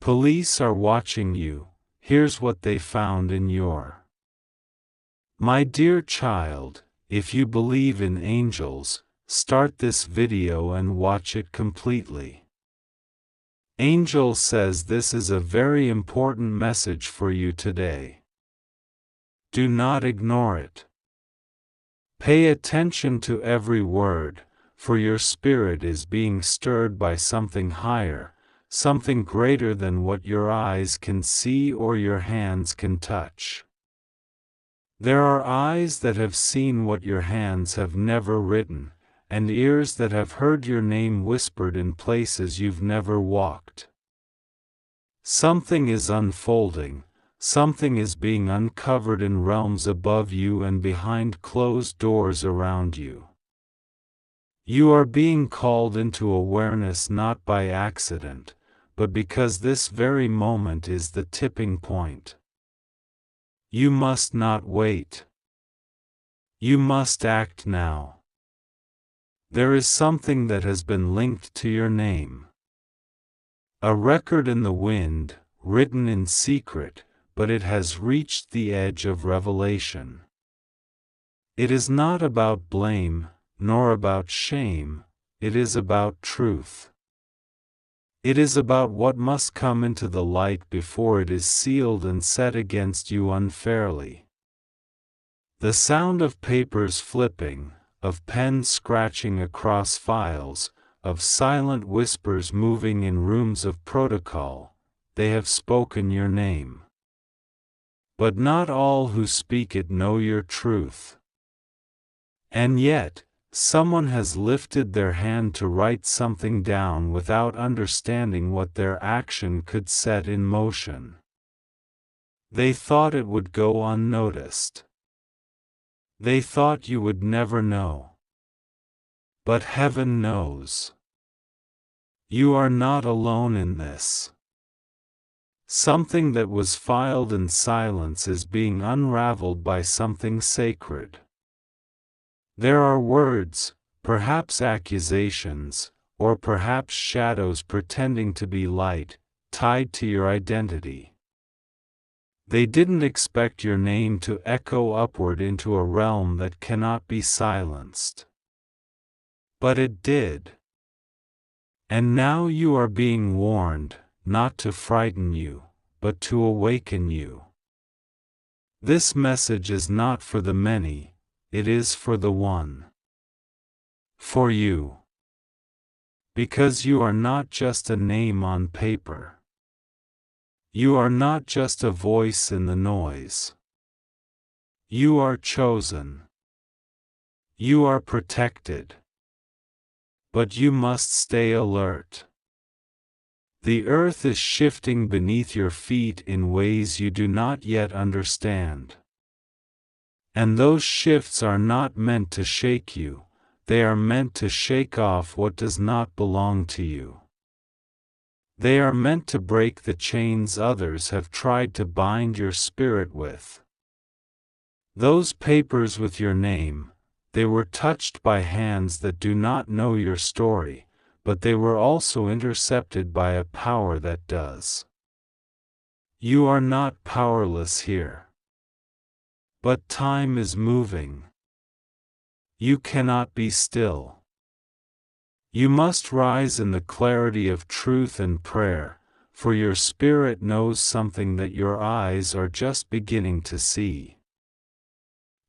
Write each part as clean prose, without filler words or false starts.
Police are watching you. Here's what they found in your. My dear child, if you believe in angels, start this video and watch it completely. Angel says this is a very important message for you today. Do not ignore it. Pay attention to every word, for your spirit is being stirred by something higher, something greater than what your eyes can see or your hands can touch. There are eyes that have seen what your hands have never written, and ears that have heard your name whispered in places you've never walked. Something is unfolding, something is being uncovered in realms above you and behind closed doors around you. You are being called into awareness not by accident, but because this very moment is the tipping point. You must not wait. You must act now. There is something that has been linked to your name. A record in the wind, written in secret, but it has reached the edge of revelation. It is not about blame, nor about shame, it is about truth. It is about what must come into the light before it is sealed and set against you unfairly. The sound of papers flipping, of pens scratching across files, of silent whispers moving in rooms of protocol, they have spoken your name. But not all who speak it know your truth. And yet, someone has lifted their hand to write something down without understanding what their action could set in motion. They thought it would go unnoticed. They thought you would never know. But heaven knows. You are not alone in this. Something that was filed in silence is being unraveled by something sacred. There are words, perhaps accusations, or perhaps shadows pretending to be light, tied to your identity. They didn't expect your name to echo upward into a realm that cannot be silenced. But it did. And now you are being warned, not to frighten you, but to awaken you. This message is not for the many, it is for the one. For you. Because you are not just a name on paper. You are not just a voice in the noise. You are chosen. You are protected. But you must stay alert. The earth is shifting beneath your feet in ways you do not yet understand. And those shifts are not meant to shake you, they are meant to shake off what does not belong to you. They are meant to break the chains others have tried to bind your spirit with. Those papers with your name, they were touched by hands that do not know your story, but they were also intercepted by a power that does. You are not powerless here. But time is moving. You cannot be still. You must rise in the clarity of truth and prayer, for your spirit knows something that your eyes are just beginning to see.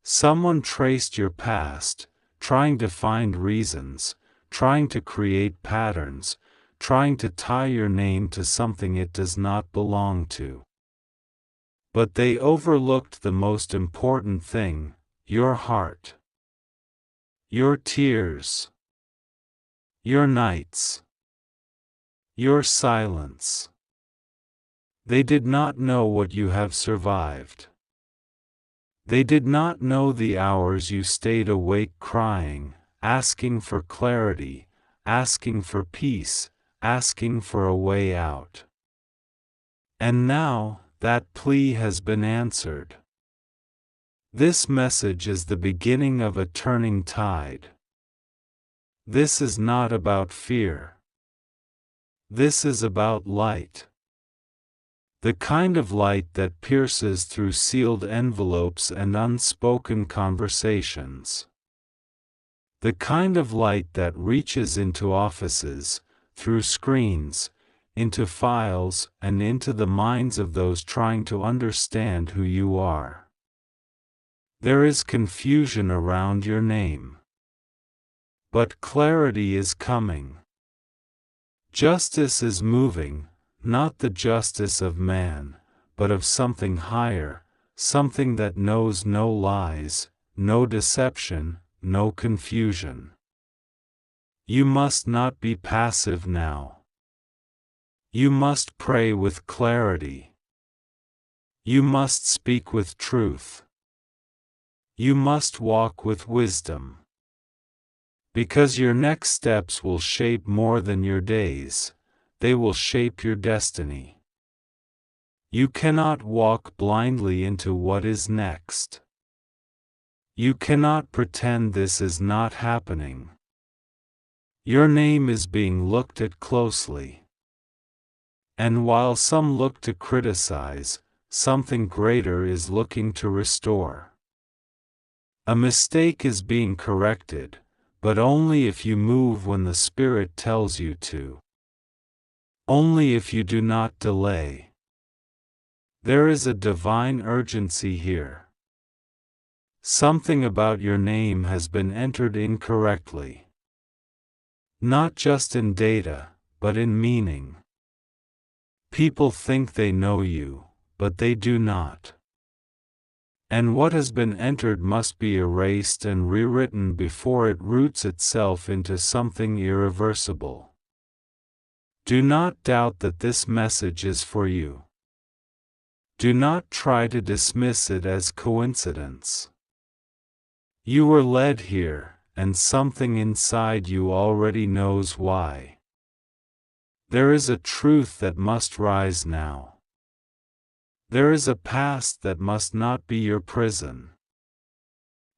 Someone traced your past, trying to find reasons, trying to create patterns, trying to tie your name to something it does not belong to. But they overlooked the most important thing, your heart. Your tears. Your nights. Your silence. They did not know what you have survived. They did not know the hours you stayed awake crying, asking for clarity, asking for peace, asking for a way out. And now, that plea has been answered. This message is the beginning of a turning tide. This is not about fear. This is about light. The kind of light that pierces through sealed envelopes and unspoken conversations. The kind of light that reaches into offices, through screens, into files, and into the minds of those trying to understand who you are. There is confusion around your name. But clarity is coming. Justice is moving, not the justice of man, but of something higher, something that knows no lies, no deception, no confusion. You must not be passive now. You must pray with clarity. You must speak with truth. You must walk with wisdom. Because your next steps will shape more than your days, they will shape your destiny. You cannot walk blindly into what is next. You cannot pretend this is not happening. Your name is being looked at closely. And while some look to criticize, something greater is looking to restore. A mistake is being corrected, but only if you move when the Spirit tells you to. Only if you do not delay. There is a divine urgency here. Something about your name has been entered incorrectly. Not just in data, but in meaning. People think they know you, but they do not. And what has been entered must be erased and rewritten before it roots itself into something irreversible. Do not doubt that this message is for you. Do not try to dismiss it as coincidence. You were led here, and something inside you already knows why. There is a truth that must rise now. There is a past that must not be your prison.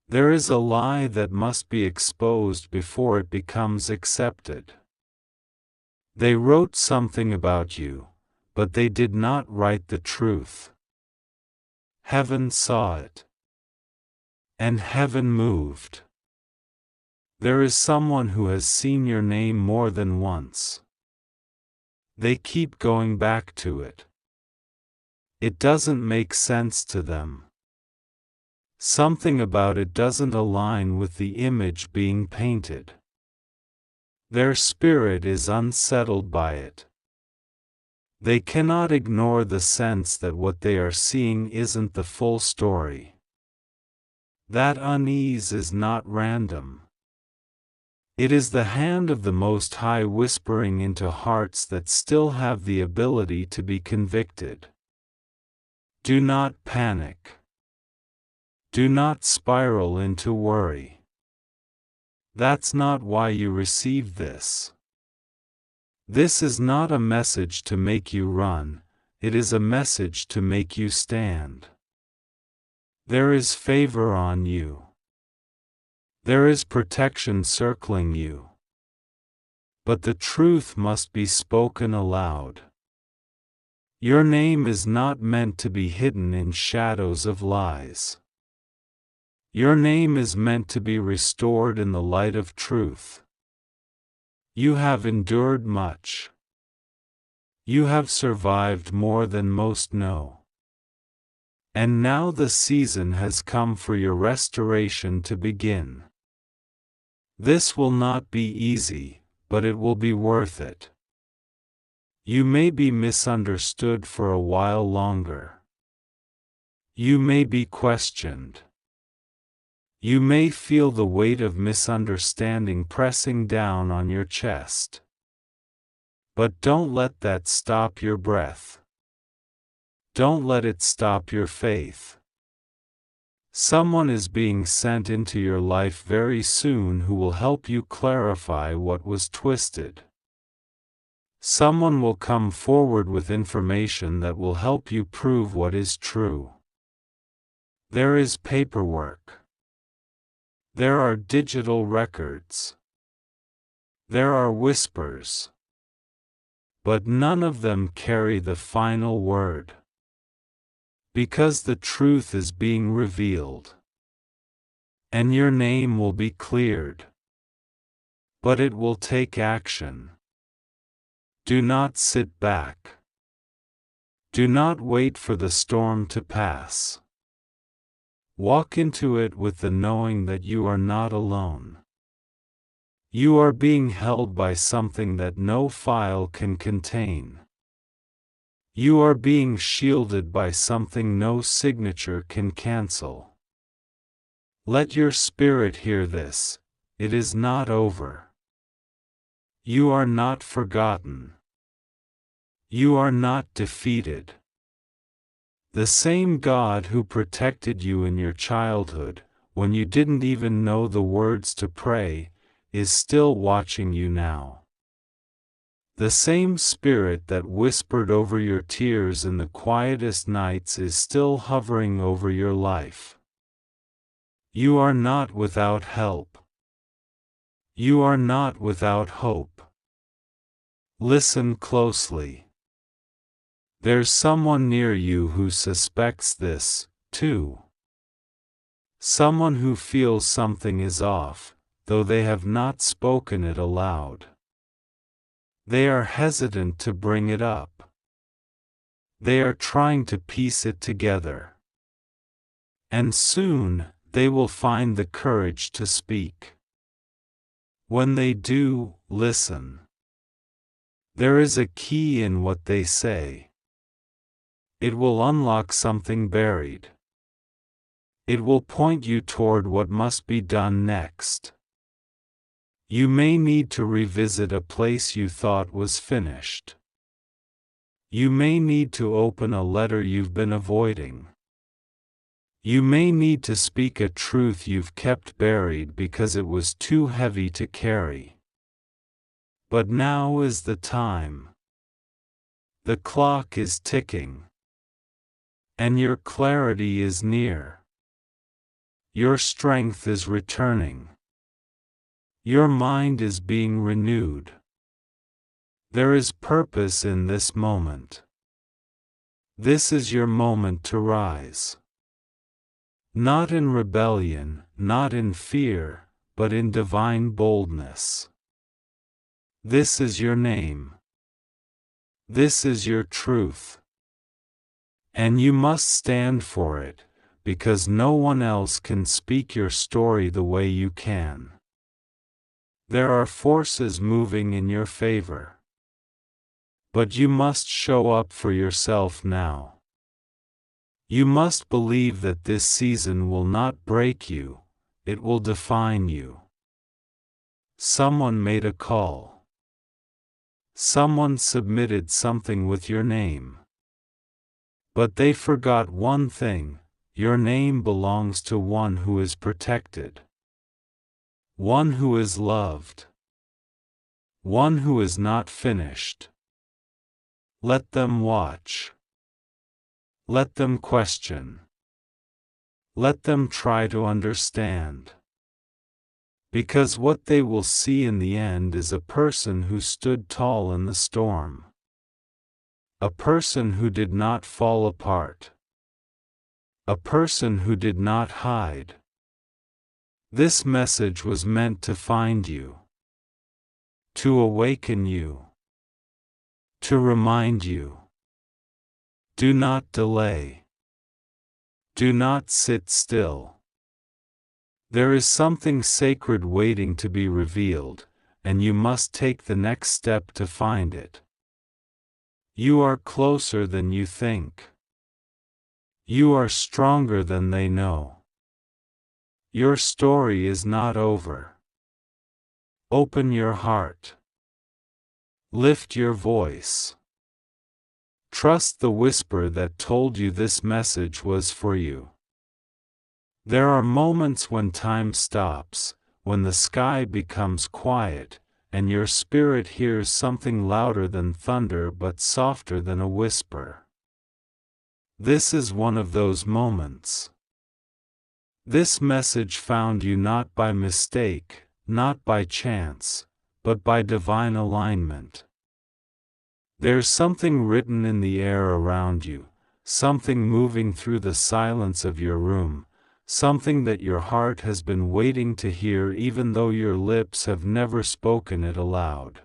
There is a lie that must be exposed before it becomes accepted. They wrote something about you, but they did not write the truth. Heaven saw it. And heaven moved. There is someone who has seen your name more than once. They keep going back to it. It doesn't make sense to them. Something about it doesn't align with the image being painted. Their spirit is unsettled by it. They cannot ignore the sense that what they are seeing isn't the full story. That unease is not random. It is the hand of the Most High whispering into hearts that still have the ability to be convicted. Do not panic. Do not spiral into worry. That's not why you received this. This is not a message to make you run, it is a message to make you stand. There is favor on you. There is protection circling you. But the truth must be spoken aloud. Your name is not meant to be hidden in shadows of lies. Your name is meant to be restored in the light of truth. You have endured much. You have survived more than most know. And now the season has come for your restoration to begin. This will not be easy, but it will be worth it. You may be misunderstood for a while longer. You may be questioned. You may feel the weight of misunderstanding pressing down on your chest. But don't let that stop your breath. Don't let it stop your faith. Someone is being sent into your life very soon who will help you clarify what was twisted. Someone will come forward with information that will help you prove what is true. There is paperwork. There are digital records. There are whispers. but none of them carry the final word. Because the truth is being revealed. And your name will be cleared. But it will take action. Do not sit back. Do not wait for the storm to pass. Walk into it with the knowing that you are not alone. You are being held by something that no file can contain. You are being shielded by something no signature can cancel. Let your spirit hear this: it is not over. You are not forgotten. You are not defeated. The same God who protected you in your childhood, when you didn't even know the words to pray, is still watching you now. The same Spirit that whispered over your tears in the quietest nights is still hovering over your life. You are not without help. You are not without hope. Listen closely. There's someone near you who suspects this, too. Someone who feels something is off, though they have not spoken it aloud. They are hesitant to bring it up. They are trying to piece it together. And soon, they will find the courage to speak. When they do, listen. There is a key in what they say. It will unlock something buried. It will point you toward what must be done next. You may need to revisit a place you thought was finished. You may need to open a letter you've been avoiding. You may need to speak a truth you've kept buried because it was too heavy to carry. But now is the time. The clock is ticking. And your clarity is near. Your strength is returning. Your mind is being renewed. There is purpose in this moment. This is your moment to rise. Not in rebellion, not in fear, but in divine boldness. This is your name. This is your truth. And you must stand for it, because no one else can speak your story the way you can. There are forces moving in your favor. But you must show up for yourself now. You must believe that this season will not break you, it will define you. Someone made a call. Someone submitted something with your name. But they forgot one thing: your name belongs to one who is protected. One who is loved. One who is not finished. Let them watch. Let them question. Let them try to understand. Because what they will see in the end is a person who stood tall in the storm. A person who did not fall apart. A person who did not hide. This message was meant to find you. To awaken you. To remind you. Do not delay. Do not sit still. There is something sacred waiting to be revealed, and you must take the next step to find it. You are closer than you think. You are stronger than they know. Your story is not over. Open your heart. Lift your voice. Trust the whisper that told you this message was for you. There are moments when time stops, when the sky becomes quiet, and your spirit hears something louder than thunder but softer than a whisper. This is one of those moments. This message found you not by mistake, not by chance, but by divine alignment. There's something written in the air around you, something moving through the silence of your room, something that your heart has been waiting to hear even though your lips have never spoken it aloud.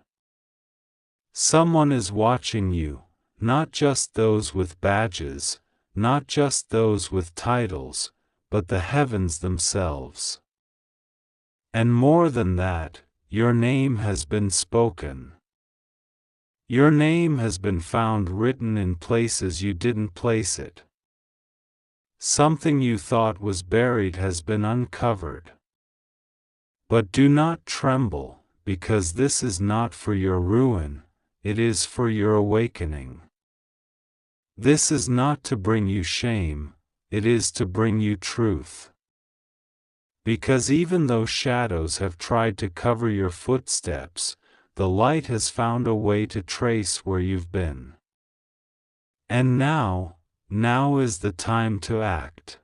Someone is watching you, not just those with badges, not just those with titles, but the heavens themselves. And more than that, your name has been spoken. Your name has been found written in places you didn't place it. Something you thought was buried has been uncovered. But do not tremble, because this is not for your ruin, it is for your awakening. This is not to bring you shame, it is to bring you truth. Because even though shadows have tried to cover your footsteps, the light has found a way to trace where you've been. And now is the time to act.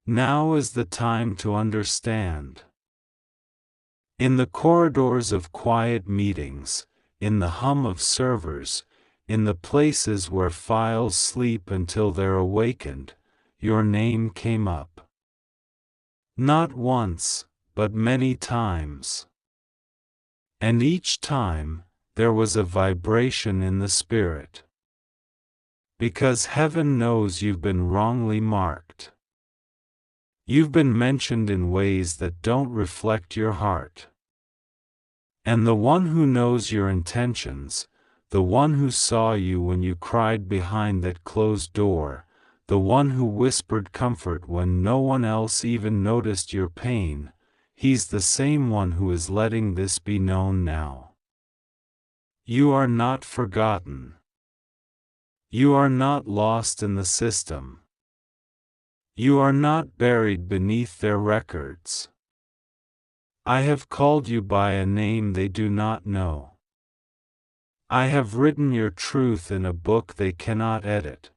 Now is the time to understand. In the corridors of quiet meetings, in the hum of servers, in the places where files sleep until they're awakened, your name came up. Not once, but many times. And each time, there was a vibration in the spirit. Because heaven knows you've been wrongly marked. You've been mentioned in ways that don't reflect your heart. And the one who knows your intentions, the one who saw you when you cried behind that closed door, the one who whispered comfort when no one else even noticed your pain, he's the same one who is letting this be known now. You are not forgotten. You are not lost in the system. You are not buried beneath their records. I have called you by a name they do not know. I have written your truth in a book they cannot edit.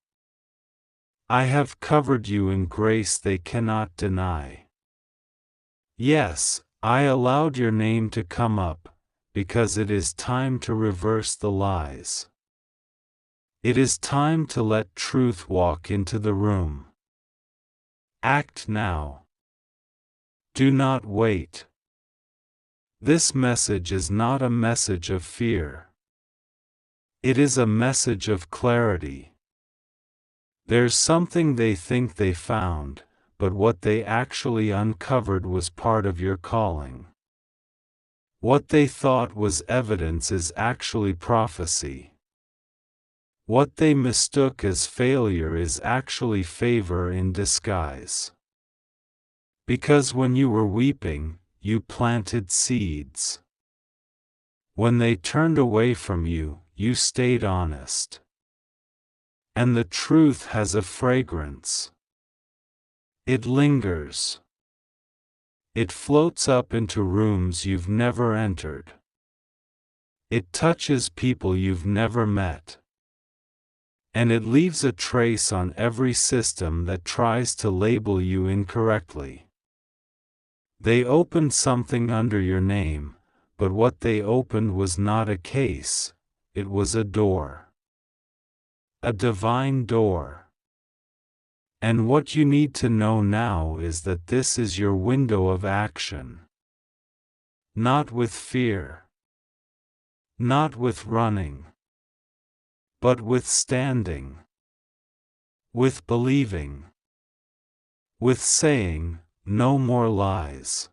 I have covered you in grace they cannot deny. Yes, I allowed your name to come up, because it is time to reverse the lies. It is time to let truth walk into the room. Act now. Do not wait. This message is not a message of fear. It is a message of clarity. There's something they think they found, but what they actually uncovered was part of your calling. What they thought was evidence is actually prophecy. What they mistook as failure is actually favor in disguise. Because when you were weeping, you planted seeds. When they turned away from you, you stayed honest. And the truth has a fragrance. It lingers. It floats up into rooms you've never entered. It touches people you've never met. And it leaves a trace on every system that tries to label you incorrectly. They opened something under your name, but what they opened was not a case, it was a door. A divine door. And what you need to know now is that this is your window of action. Not with fear. Not with running. But with standing. With believing. With saying, no more lies.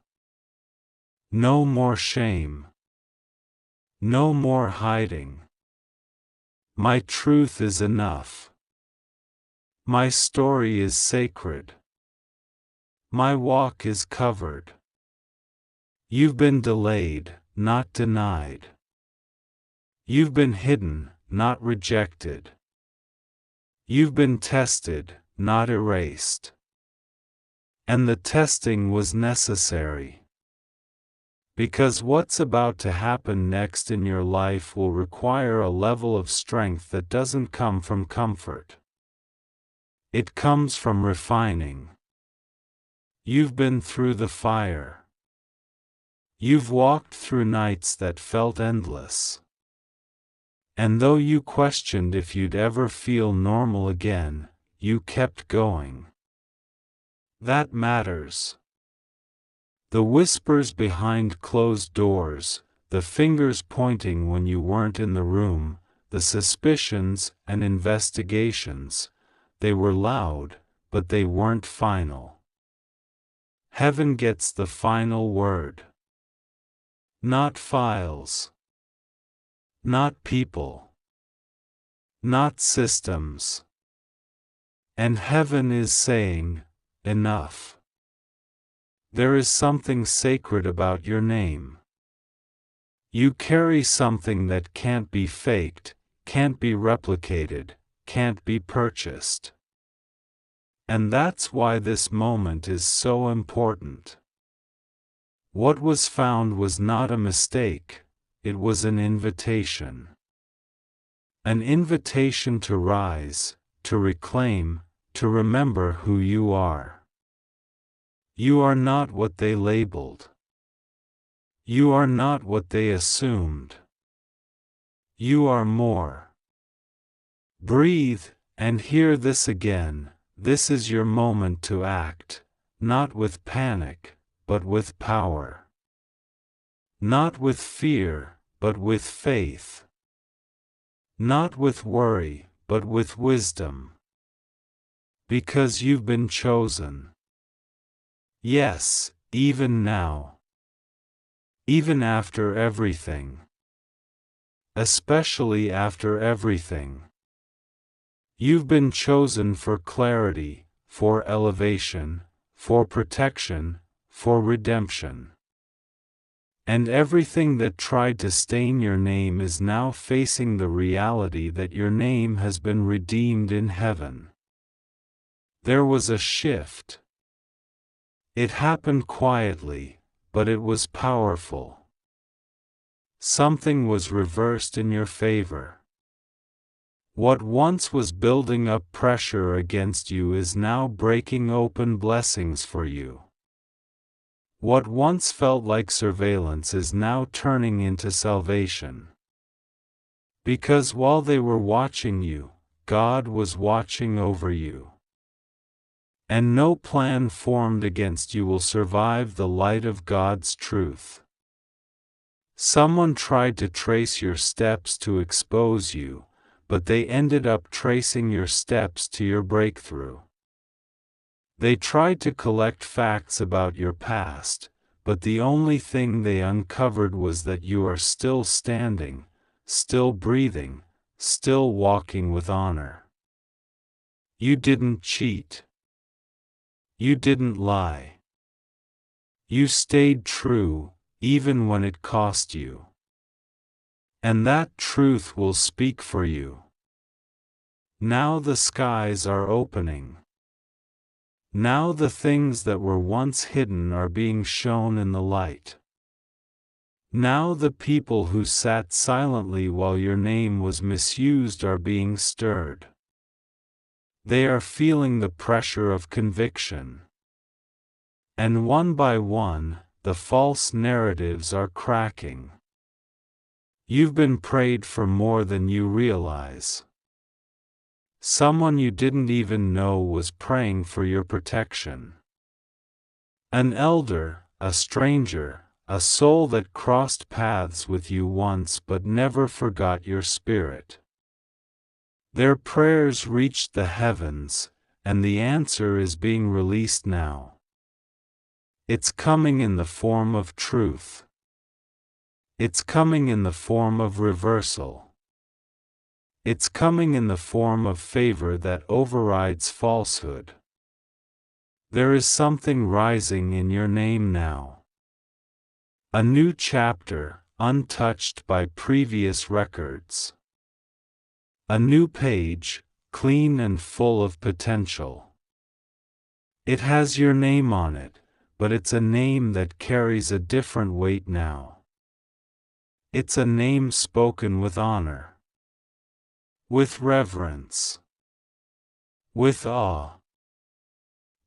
No more shame. No more hiding. My truth is enough. My story is sacred. My walk is covered. You've been delayed, not denied. You've been hidden, not rejected. You've been tested, not erased. And the testing was necessary. Because what's about to happen next in your life will require a level of strength that doesn't come from comfort. It comes from refining. You've been through the fire. You've walked through nights that felt endless. And though you questioned if you'd ever feel normal again, you kept going. That matters. The whispers behind closed doors, the fingers pointing when you weren't in the room, the suspicions and investigations, they were loud, but they weren't final. Heaven gets the final word. Not files. Not people. Not systems. And heaven is saying, enough. There is something sacred about your name. You carry something that can't be faked, can't be replicated, can't be purchased. And that's why this moment is so important. What was found was not a mistake, it was an invitation. An invitation to rise, to reclaim, to remember who you are. You are not what they labeled. You are not what they assumed. You are more. Breathe, and hear this again. This is your moment to act, not with panic, but with power. Not with fear, but with faith. Not with worry, but with wisdom. Because you've been chosen. Yes, even now. Even after everything. Especially after everything. You've been chosen for clarity, for elevation, for protection, for redemption. And everything that tried to stain your name is now facing the reality that your name has been redeemed in heaven. There was a shift. It happened quietly, but it was powerful. Something was reversed in your favor. What once was building up pressure against you is now breaking open blessings for you. What once felt like surveillance is now turning into salvation. Because while they were watching you, God was watching over you. And no plan formed against you will survive the light of God's truth. Someone tried to trace your steps to expose you, but they ended up tracing your steps to your breakthrough. They tried to collect facts about your past, but the only thing they uncovered was that you are still standing, still breathing, still walking with honor. You didn't cheat. You didn't lie. You stayed true, even when it cost you. And that truth will speak for you. Now the skies are opening. Now the things that were once hidden are being shown in the light. Now the people who sat silently while your name was misused are being stirred. They are feeling the pressure of conviction. And one by one, the false narratives are cracking. You've been prayed for more than you realize. Someone you didn't even know was praying for your protection. An elder, a stranger, a soul that crossed paths with you once but never forgot your spirit. Their prayers reached the heavens, and the answer is being released now. It's coming in the form of truth. It's coming in the form of reversal. It's coming in the form of favor that overrides falsehood. There is something rising in your name now. A new chapter, untouched by previous records. A new page, clean and full of potential. It has your name on it, but it's a name that carries a different weight now. It's a name spoken with honor. With reverence. With awe.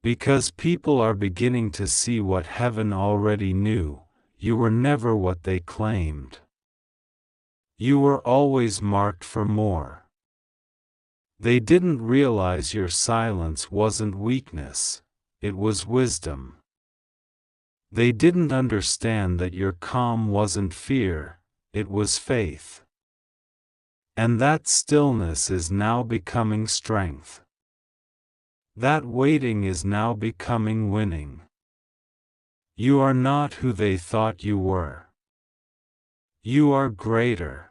Because people are beginning to see what heaven already knew, you were never what they claimed. You were always marked for more. They didn't realize your silence wasn't weakness, it was wisdom. They didn't understand that your calm wasn't fear, it was faith. And that stillness is now becoming strength. That waiting is now becoming winning. You are not who they thought you were. You are greater.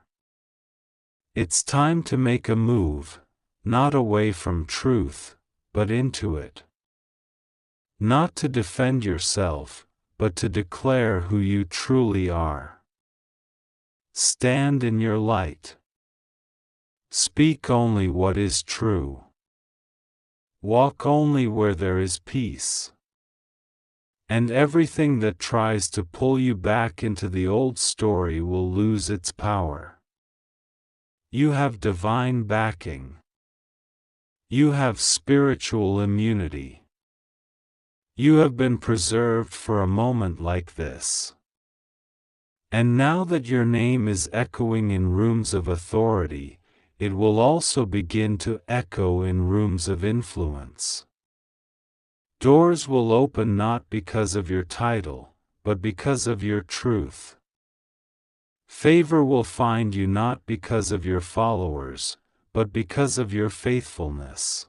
It's time to make a move, not away from truth, but into it. Not to defend yourself, but to declare who you truly are. Stand in your light. Speak only what is true. Walk only where there is peace. And everything that tries to pull you back into the old story will lose its power. You have divine backing. You have spiritual immunity. You have been preserved for a moment like this. And now that your name is echoing in rooms of authority, it will also begin to echo in rooms of influence. Doors will open not because of your title, but because of your truth. Favor will find you not because of your followers, but because of your faithfulness.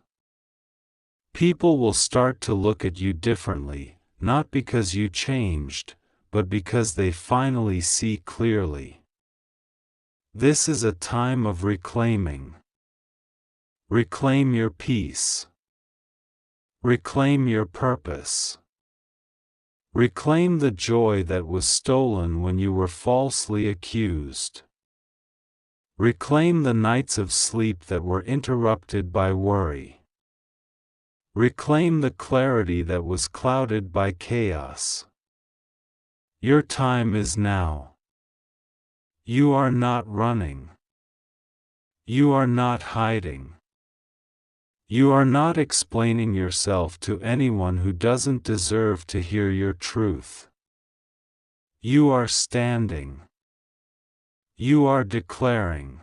People will start to look at you differently, not because you changed, but because they finally see clearly. This is a time of reclaiming. Reclaim your peace. Reclaim your purpose. Reclaim the joy that was stolen when you were falsely accused. Reclaim the nights of sleep that were interrupted by worry. Reclaim the clarity that was clouded by chaos. Your time is now. You are not running. You are not hiding. You are not explaining yourself to anyone who doesn't deserve to hear your truth. You are standing. You are declaring.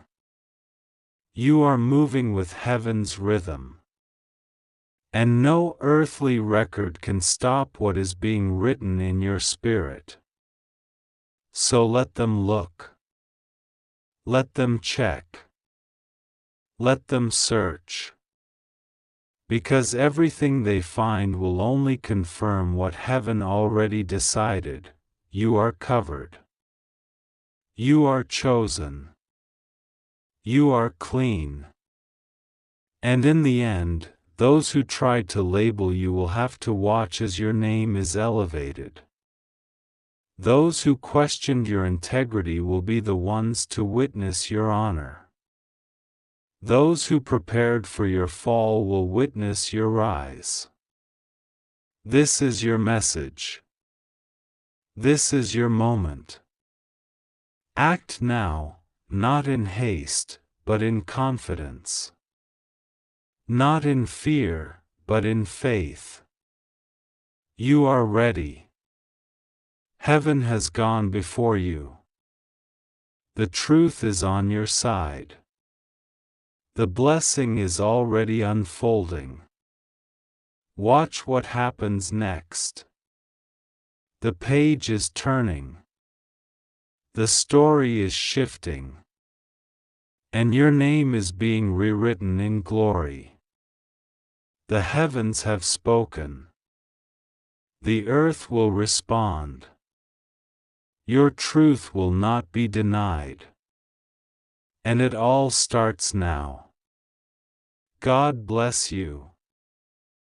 You are moving with heaven's rhythm. And no earthly record can stop what is being written in your spirit. So let them look. Let them check. Let them search. Because everything they find will only confirm what heaven already decided. You are covered. You are chosen. You are clean. And in the end, those who tried to label you will have to watch as your name is elevated. Those who questioned your integrity will be the ones to witness your honor. Those who prepared for your fall will witness your rise. This is your message. This is your moment. Act now, not in haste, but in confidence. Not in fear, but in faith. You are ready. Heaven has gone before you. The truth is on your side. The blessing is already unfolding. Watch what happens next. The page is turning. The story is shifting. And your name is being rewritten in glory. The heavens have spoken. The earth will respond. Your truth will not be denied. And it all starts now. God bless you.